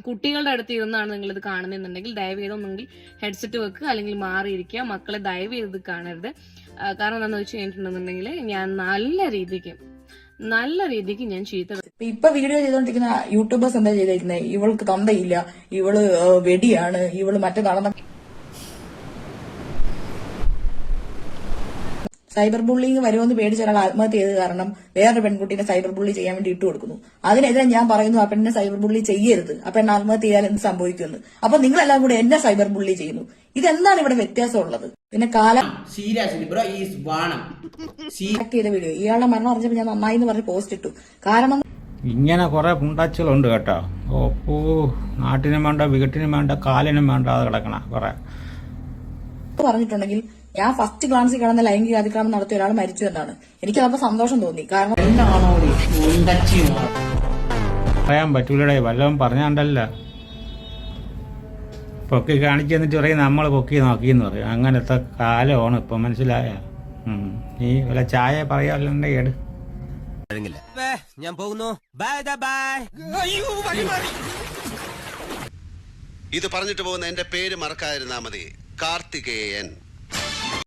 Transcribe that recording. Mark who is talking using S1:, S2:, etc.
S1: കുട്ടികളുടെ അടുത്ത് ഇരുന്നാണ് നിങ്ങൾ ഇത് കാണുന്നുണ്ടെങ്കിൽ ദയവ് ചെയ്ത് ഒന്നെങ്കിൽ ഹെഡ്സെറ്റ് വെക്കുക, അല്ലെങ്കിൽ മാറിയിരിക്കുക. മക്കളെ ദയവ് ചെയ്ത് കാണരുത്. കാരണം എന്താണെന്ന് വെച്ച് കഴിഞ്ഞിട്ടുണ്ടെന്നുണ്ടെങ്കിൽ ഞാൻ നല്ല രീതിക്ക് ഞാൻ ചീത്ത.
S2: ഇപ്പൊ വീഡിയോ ചെയ്തോണ്ടിരിക്കുന്ന യൂട്യൂബേഴ്സ് എന്താ ചെയ്തിരിക്കുന്നത്? ഇവൾക്ക് തന്തയില്ല, ഇവള് വെടിയാണ്, ഇവള് മറ്റേതാണെന്ന സൈബർ ബുള്ളിങ് വരുമെന്ന് പേടിച്ച ഒരാൾ ആത്മഹത്യ ചെയ്ത് കാരണം വേറൊരു പെൺകുട്ടീനെ സൈബർ ബുള്ളി ചെയ്യാൻ വേണ്ടി ഇട്ട് കൊടുക്കുന്നു. അതിനെതിരെ ഞാൻ പറയുന്നു ആ പെണ്ണിനെ സൈബർ ബുള്ളി ചെയ്യരുത്, ആ പെണ്ണ് ആത്മഹത്യ ചെയ്യാൻ എന്ത് സംഭവിക്കുന്നു? അപ്പൊ നിങ്ങളെല്ലാം കൂടെ എന്നെ സൈബർ ബുള്ളി ചെയ്യുന്നു. ഇതെന്താണ് ഇവിടെ വ്യത്യാസമുള്ളത്? പിന്നെ കാലം ചെയ്ത വീഡിയോ ഇയാളുടെ മരണം അറിഞ്ഞപ്പോൾ ഞാൻ നന്നായി എന്ന് പറഞ്ഞ് പോസ്റ്റ് ഇട്ടു. കാരണം
S3: ഇങ്ങനെ കുറെ പുണ്ടാച്ചുകളുണ്ട് കേട്ടോ. ഓ നാട്ടിനും വേണ്ട, വീട്ടിനും വേണ്ട, കാലിനും വേണ്ട, അത് കിടക്കണ കുറെ
S2: പറഞ്ഞിട്ടുണ്ടെങ്കിൽ ഞാൻ ഫസ്റ്റ് ഗ്ലാൻസിൽ കിടന്ന ലൈംഗിക അതിക്രമം നടത്തിയ ഒരാൾ മരിച്ചു എന്നാണ്. എനിക്ക് അതപ്പോ സന്തോഷം തോന്നി. കാരണം
S3: പറയാൻ പറ്റൂലടേ, വല്ലതും പറഞ്ഞാണ്ടല്ല പൊക്കി കാണിച്ചു തന്നിട്ട് പറയും നമ്മൾ പൊക്കി നോക്കിയെന്ന് പറയും. അങ്ങനത്തെ കാലമാണ് ഇപ്പൊ, മനസ്സിലായ? നീ വല്ല ചായ പറയാറുണ്ടെ എടു.
S4: ഞാൻ പോകുന്നു.
S5: ഇത് പറഞ്ഞിട്ട് പോകുന്ന എന്റെ പേര് മറക്കാതിരുന്നാ മതി. കാർത്തികേയൻ.